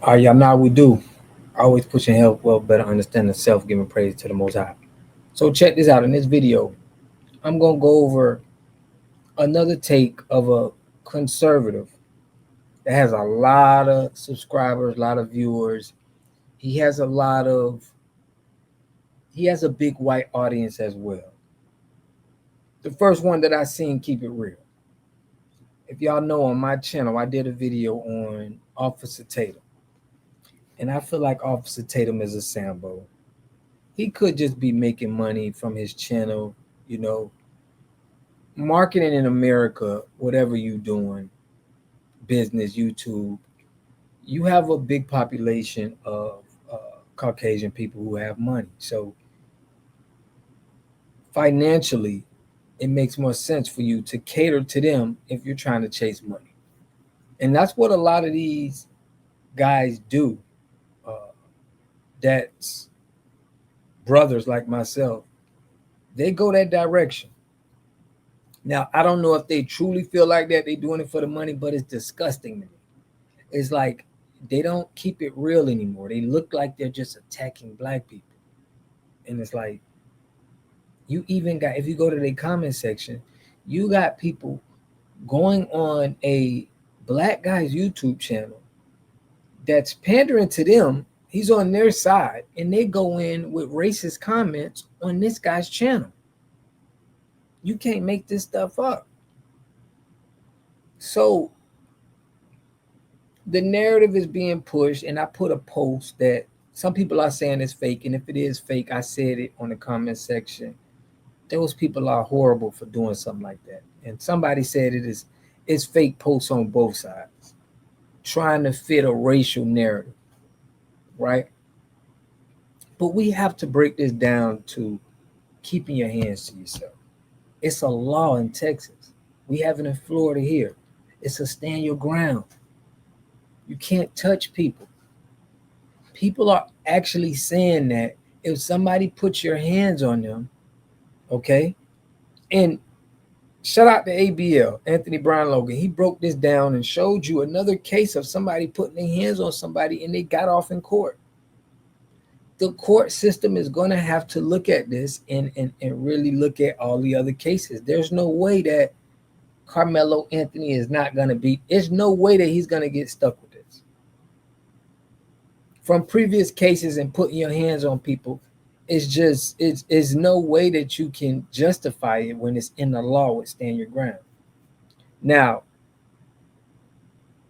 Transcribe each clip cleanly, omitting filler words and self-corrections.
Y'all know we do. Always pushing help, well, better understanding self, giving praise to the Most High. So check this out. In this video, I'm gonna go over another take of a conservative that has a lot of subscribers, a lot of viewers. He has a lot of he has a big white audience as well. The first one that I seen, keep it real. If y'all know, on my channel, I did a video on Officer Tatum, and I feel like Officer Tatum is a Sambo. He could just be making money from his channel, you know, marketing in America, whatever you doing, business, YouTube, you have a big population of Caucasian people who have money. So financially, it makes more sense for you to cater to them if you're trying to chase money. And that's what a lot of these guys do. Uh, that's brothers like myself. They go that direction. Now, I don't know if they truly feel like that. They're doing it for the money, but it's disgusting to me. It's like they don't keep it real anymore. They look like they're just attacking black people. And it's like, you even got, if you go to the comment section, you got people going on a black guy's YouTube channel that's pandering to them. He's on their side, and they go in with racist comments on this guy's channel. You can't make this stuff up. So the narrative is being pushed, and I put a post that some people are saying is fake, and if it is fake, I said it on the comment section. Those people are horrible for doing something like that. And somebody said it's fake posts on both sides, trying to fit a racial narrative, right? But we have to break this down to keeping your hands to yourself. It's a law in Texas. We have it in Florida here. It's a stand your ground. You can't touch people. People are actually saying that if somebody puts your hands on them, okay? And shout out to ABL, Anthony Brian Logan. He broke this down and showed you another case of somebody putting their hands on somebody and they got off in court. The court system is going to have to look at this and really look at all the other cases. There's no way that Karmelo Anthony is not going to be, there's no way that he's going to get stuck with this. From previous cases and putting your hands on people, it's no way that you can justify it when it's in the law with stand your ground. Now,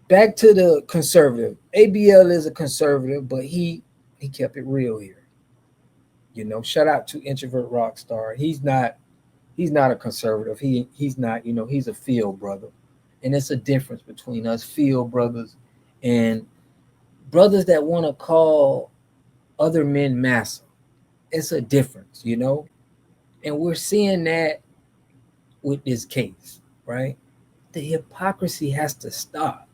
back to the conservative. ABL is a conservative, but he kept it real here. You know, shout out to introvert rock star. He's not a conservative. He's not, you know, he's a field brother. And it's a difference between us field brothers and brothers that want to call other men massa. It's a difference, you know? And we're seeing that with this case, right? The hypocrisy has to stop.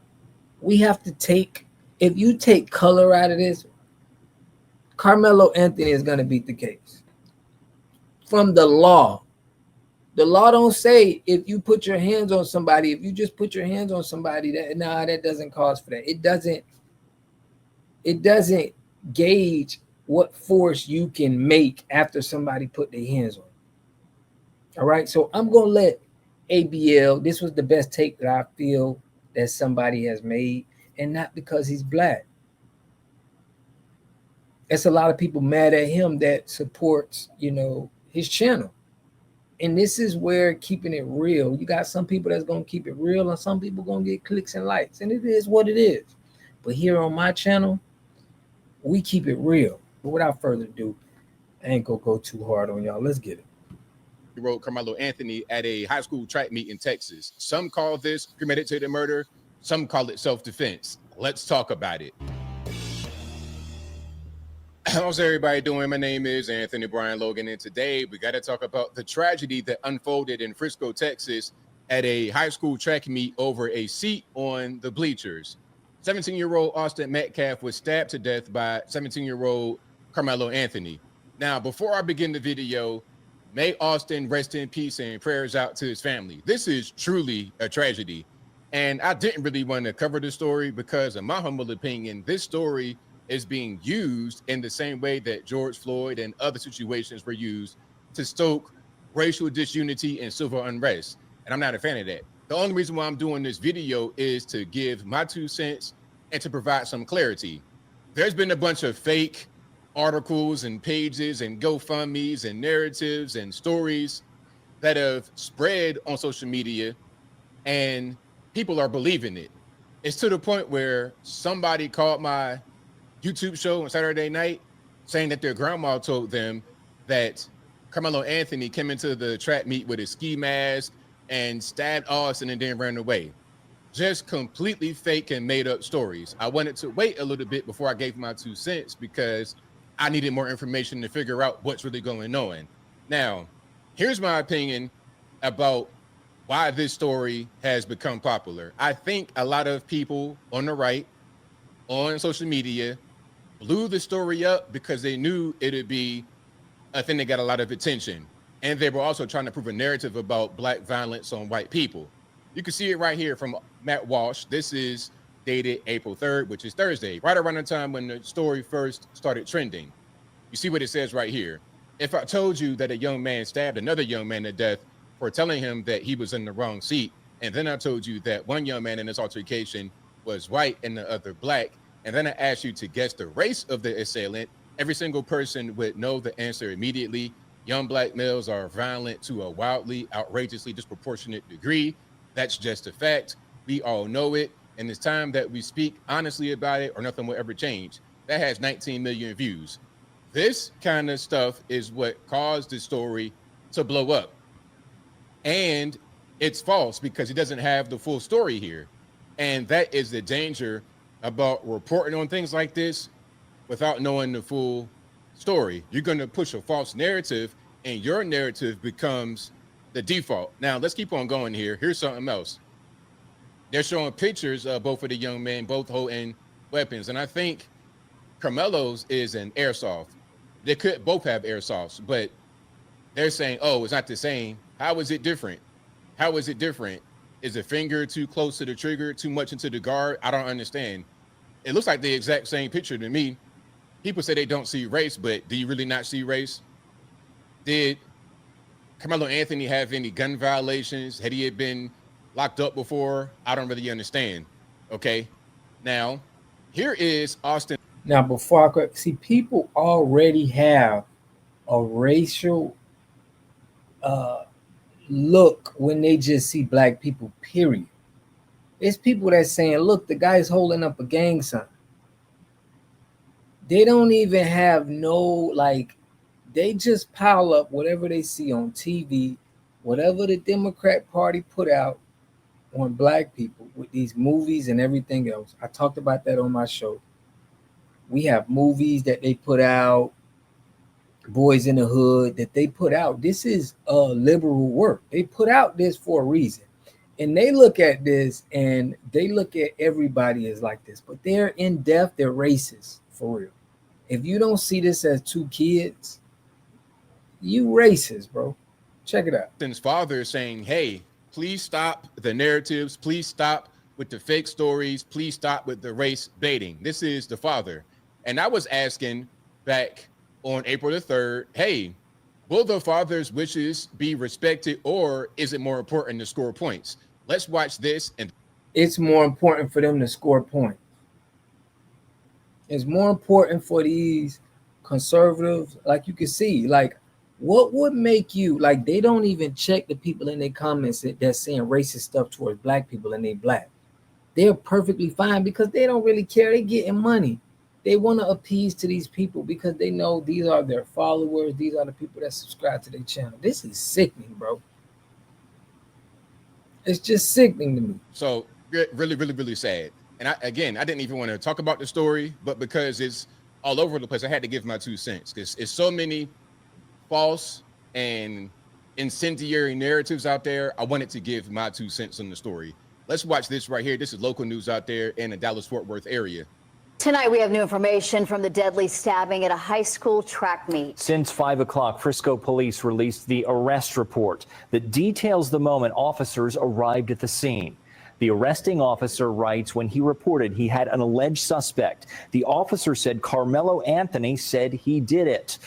We have to take, if you take color out of this, Karmelo Anthony is going to beat the case. From the law. The law don't say if you put your hands on somebody, if you just put your hands on somebody, that doesn't cause for that. It doesn't gauge what force you can make after somebody put their hands on you. All right. So I'm gonna let ABL, this was the best take that I feel that somebody has made, and not because he's black. It's a lot of people mad at him that supports, you know, his channel. And this is where keeping it real. You got some people that's gonna keep it real, and some people gonna get clicks and likes, and it is what it is. But here on my channel, we keep it real. But without further ado, I ain't gonna go too hard on y'all. Let's get it. He wrote Karmelo Anthony at a high school track meet in Texas. Some call this premeditated murder. Some call it self-defense. Let's talk about it. How's everybody doing? My name is Anthony Brian Logan, and today we got to talk about the tragedy that unfolded in Frisco, Texas at a high school track meet over a seat on the bleachers. 17-year-old Austin Metcalf was stabbed to death by 17-year-old Karmelo Anthony. Now, before I begin the video, may Austin rest in peace and prayers out to his family. This is truly a tragedy. And I didn't really want to cover the story because, in my humble opinion, this story is being used in the same way that George Floyd and other situations were used to stoke racial disunity and civil unrest. And I'm not a fan of that. The only reason why I'm doing this video is to give my 2 cents and to provide some clarity. There's been a bunch of fake articles and pages and GoFundMes and narratives and stories that have spread on social media, and people are believing it. It's to the point where somebody called my YouTube show on Saturday night saying that their grandma told them that Carmelo Anthony came into the track meet with a ski mask and stabbed Austin and then ran away. Just completely fake and made up stories. I wanted to wait a little bit before I gave my 2 cents because I needed more information to figure out what's really going on. Now, here's my opinion about why this story has become popular. I think a lot of people on the right, on social media, blew the story up because they knew it'd be a thing that got a lot of attention. And they were also trying to prove a narrative about Black violence on white people. You can see it right here from Matt Walsh. This is dated April 3rd, which is Thursday, right around the time when the story first started trending. You see what it says right here. If I told you that a young man stabbed another young man to death for telling him that he was in the wrong seat, and then I told you that one young man in this altercation was white and the other Black, and then I asked you to guess the race of the assailant, every single person would know the answer immediately. Young Black males are violent to a wildly, outrageously disproportionate degree. That's just a fact. We all know it. And it's time that we speak honestly about it or nothing will ever change. That has 19 million views. This kind of stuff is what caused the story to blow up. And it's false because he doesn't have the full story here. And that is the danger about reporting on things like this without knowing the full story. You're going to push a false narrative and your narrative becomes the default. Now, let's keep on going here. Here's something else. They're showing pictures of both of the young men, both holding weapons. And I think Carmelo's is an airsoft. They could both have airsofts, but they're saying, oh, it's not the same. How is it different? How is it different? Is the finger too close to the trigger, too much into the guard? I don't understand. It looks like the exact same picture to me. People say they don't see race, but do you really not see race? Did Karmelo Anthony have any gun violations? Had he been locked up before? I don't really understand. Okay. Now, here is Austin. Now, before I go, see, people already have a racial look when they just see Black people, period. It's people that's saying, look, the guy's holding up a gang sign. They don't even have no, like, they just pile up whatever they see on TV, whatever the Democrat Party put out on Black people with these movies and everything else. I talked about that on my show. We have movies that they put out, Boys in the Hood that they put out. This is a liberal work. They put out this for a reason. And they look at this and they look at everybody as like this, but they're in depth, they're racist for real. If you don't see this as two kids, you racist, bro. Check it out. His father is saying, hey, please stop the narratives. Please stop with the fake stories. Please stop with the race baiting. This is the father. And I was asking back on April the 3rd, hey, will the father's wishes be respected, or is it more important to score points? Let's watch this. And it's more important for them to score points. It's more important for these conservatives. Like you can see, like, what would make you, like, they don't even check the people in their comments that's saying racist stuff towards Black people and they Black. They're perfectly fine because they don't really care. They're getting money. They want to appease to these people because they know these are their followers. These are the people that subscribe to their channel. This is sickening, bro. It's just sickening to me. So really, really, really sad. And I didn't even want to talk about the story, but because it's all over the place, I had to give my 2 cents because it's so many false and incendiary narratives out there. I wanted to give my 2 cents on the story. Let's watch this right here. This is local news out there in the Dallas-Fort Worth area. Tonight, we have new information from the deadly stabbing at a high school track meet. Since 5 o'clock, Frisco police released the arrest report that details the moment officers arrived at the scene. The arresting officer writes when he reported he had an alleged suspect, the officer said Karmelo Anthony said he did it.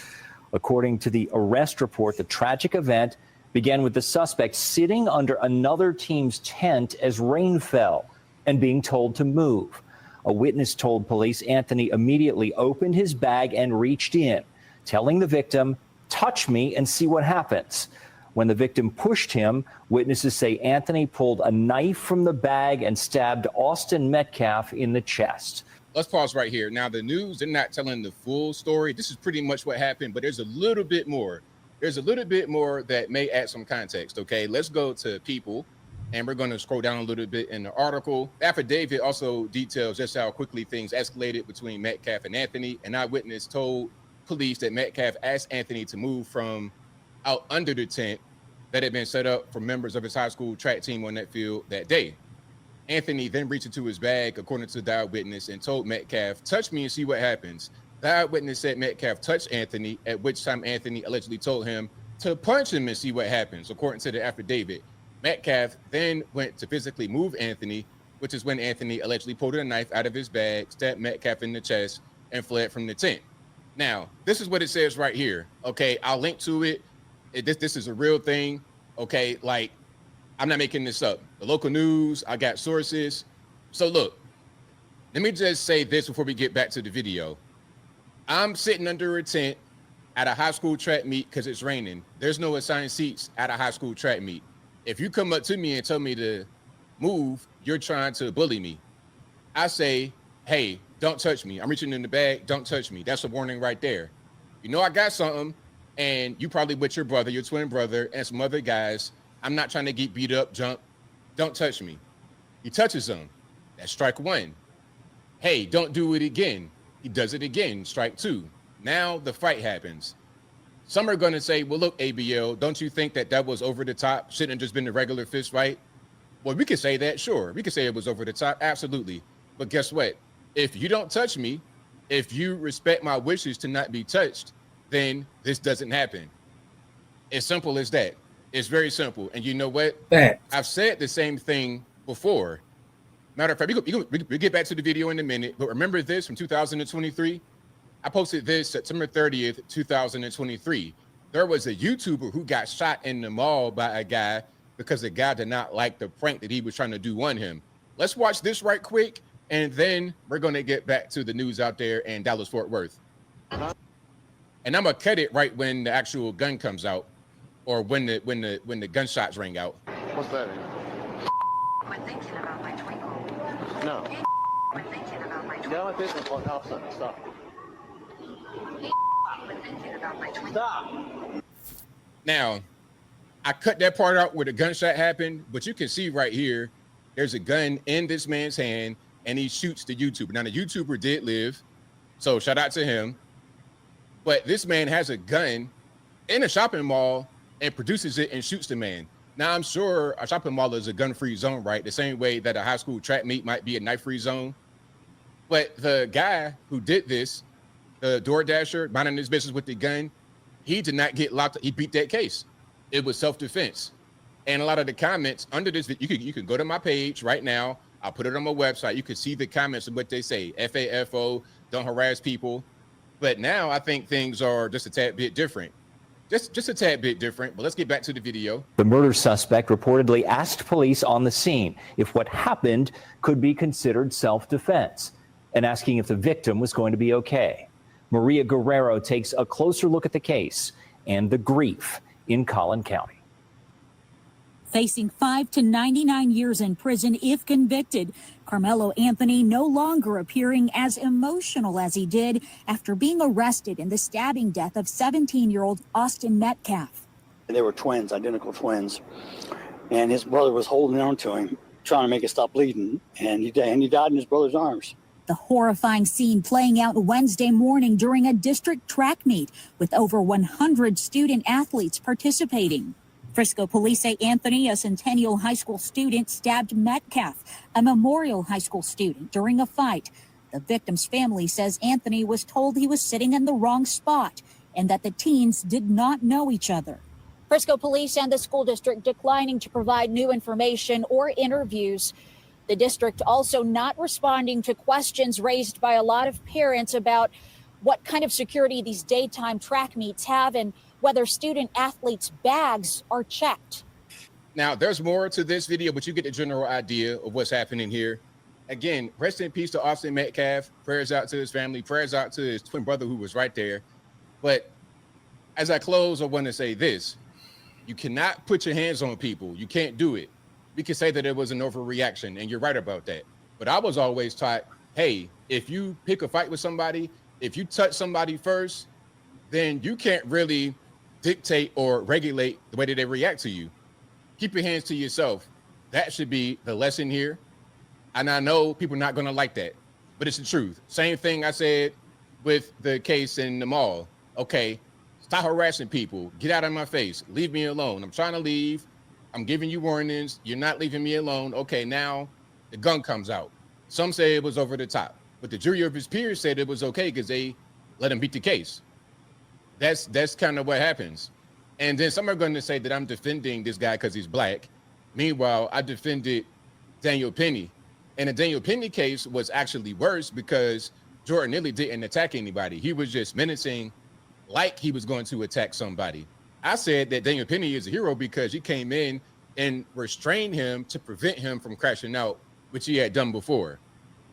According to the arrest report, the tragic event began with the suspect sitting under another team's tent as rain fell and being told to move. A witness told police Anthony immediately opened his bag and reached in, telling the victim, "Touch me and see what happens." When the victim pushed him, witnesses say Anthony pulled a knife from the bag and stabbed Austin Metcalf in the chest. Let's pause right here. Now, the news, they're not telling the full story. This is pretty much what happened, but there's a little bit more. There's a little bit more that may add some context, okay? Let's go to People, and we're going to scroll down a little bit in the article. Affidavit also details just how quickly things escalated between Metcalf and Anthony. An eyewitness told police that Metcalf asked Anthony to move from out under the tent that had been set up for members of his high school track team on that field that day. Anthony then reached into his bag, according to the eyewitness, and told Metcalf, "Touch me and see what happens." The eyewitness said Metcalf touched Anthony, at which time Anthony allegedly told him to punch him and see what happens, according to the affidavit. Metcalf then went to physically move Anthony, which is when Anthony allegedly pulled a knife out of his bag, stabbed Metcalf in the chest, and fled from the tent. Now, this is what it says right here. Okay, I'll link to it. This is a real thing. Okay, like, I'm not making this up. The local news, I got sources. So look, let me just say this before we get back to the video. I'm sitting under a tent at a high school track meet because it's raining. There's no assigned seats at a high school track meet. If you come up to me and tell me to move, you're trying to bully me. I say, "Hey, don't touch me. I'm reaching in the bag. Don't touch me." That's a warning right there. You know I got something, and you probably with your brother, your twin brother, and some other guys. I'm not trying to get beat up, jump. Don't touch me. He touches him. That's strike one. Hey, don't do it again. He does it again, strike two. Now the fight happens. Some are going to say, well, look, ABL, don't you think that was over the top? Shouldn't have just been a regular fist fight? Well, we could say that, sure. We could say it was over the top, absolutely. But guess what? If you don't touch me, if you respect my wishes to not be touched, then this doesn't happen. As simple as that. It's very simple. And you know what? I've said the same thing before. Matter of fact, we get back to the video in a minute, but remember this from 2023? I posted this September 30th, 2023. There was a YouTuber who got shot in the mall by a guy because the guy did not like the prank that he was trying to do on him. Let's watch this right quick, and then we're going to get back to the news out there in Dallas-Fort Worth. And I'm going to cut it right when the actual gun comes out, or when the gunshots ring out. What's that? Quit thinking about my twinkle. No. Quit thinking about my Get twinkle. out of my business, like Austin. Stop. Quit thinking about my twinkle. Stop. Now, I cut that part out where the gunshot happened, but you can see right here, there's a gun in this man's hand, and he shoots the YouTuber. Now, the YouTuber did live, so shout out to him. But this man has a gun in a shopping mall and produces it and shoots the man. Now, I'm sure a shopping mall is a gun-free zone, right? The same way that a high school track meet might be a knife-free zone. But the guy who did this, the DoorDasher, minding his business with the gun, he did not get locked up. He beat that case. It was self-defense. And a lot of the comments under this, you can go to my page right now. I'll put it on my website. You can see the comments of what they say. FAFO, don't harass people. But now I think things are just a tad bit different. Just a tad bit different, but let's get back to the video. The murder suspect reportedly asked police on the scene if what happened could be considered self-defense and asking if the victim was going to be okay. Maria Guerrero takes a closer look at the case and the grief in Collin County. Facing 5 to 99 years in prison if convicted, Karmelo Anthony no longer appearing as emotional as he did after being arrested in the stabbing death of 17-year-old Austin Metcalf. They were twins, identical twins, and his brother was holding on to him, trying to make it stop bleeding, and he died in his brother's arms. The horrifying scene playing out Wednesday morning during a district track meet with over 100 student athletes participating. Frisco police say Anthony, a Centennial High School student, stabbed Metcalf, a Memorial High School student, during a fight. The victim's family says Anthony was told he was sitting in the wrong spot and that the teens did not know each other. Frisco police and the school district declining to provide new information or interviews. The district also not responding to questions raised by a lot of parents about what kind of security these daytime track meets have and whether student athletes' bags are checked. Now, there's more to this video, but you get the general idea of what's happening here. Again, rest in peace to Austin Metcalf. Prayers out to his family. Prayers out to his twin brother who was right there. But as I close, I want to say this. You cannot put your hands on people. You can't do it. We can say that it was an overreaction, and you're right about that. But I was always taught, hey, if you pick a fight with somebody, if you touch somebody first, then you can't really dictate or regulate the way that they react to you. Keep your hands to yourself. That should be the lesson here. And I know people are not going to like that, but it's the truth. Same thing I said with the case in the mall. Okay, stop harassing people. Get out of my face. Leave me alone. I'm trying to leave. I'm giving you warnings. You're not leaving me alone. Okay, now the gun comes out. Some say it was over the top, but the jury of his peers said it was okay because they let him beat the case. That's kind of what happens. And then some are going to say that I'm defending this guy because he's black. Meanwhile, I defended Daniel Penny. And the Daniel Penny case was actually worse because Jordan Neely didn't attack anybody. He was just menacing like he was going to attack somebody. I said that Daniel Penny is a hero because he came in and restrained him to prevent him from crashing out, which he had done before.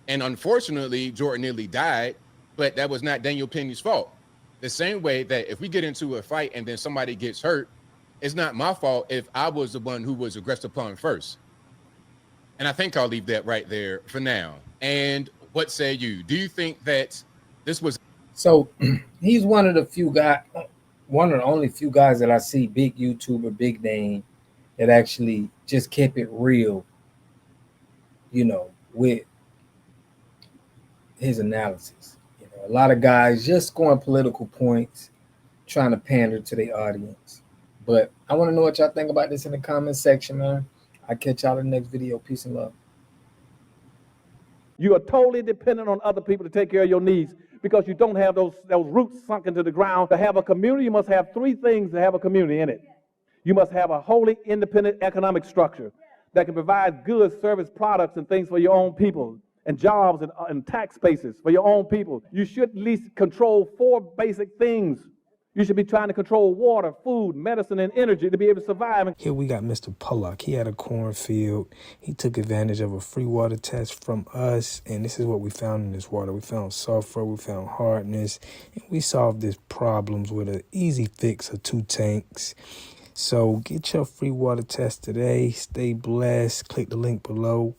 And unfortunately, Jordan Neely died, but that was not Daniel Penny's fault. The same way that if we get into a fight and then somebody gets hurt, it's not my fault if I was the one who was aggressed upon first. And I think I'll leave that right there for now. And what say you? Do you think that this was... So he's one of the few guys, one of the only few guys that I see, big YouTuber, big name, that actually just kept it real, you know, with his analysis. You know, a lot of guys just scoring political points, trying to pander to their audience. But I want to know what y'all think about this in the comment section, man. I'll catch y'all in the next video. Peace and love. You are totally dependent on other people to take care of your needs because you don't have those roots sunk into the ground. To have a community, you must have three things to have a community in it. You must have a wholly independent economic structure that can provide goods, service, products, and things for your own people, and jobs and tax bases for your own people. You should at least control four basic things. You should be trying to control water, food, medicine, and energy to be able to survive. Here we got Mr. Pollock. He had a cornfield. He took advantage of a free water test from us, and this is what we found in this water. We found sulfur, we found hardness, and we solved these problems with an easy fix of 2 tanks. So get your free water test today. Stay blessed. Click the link below.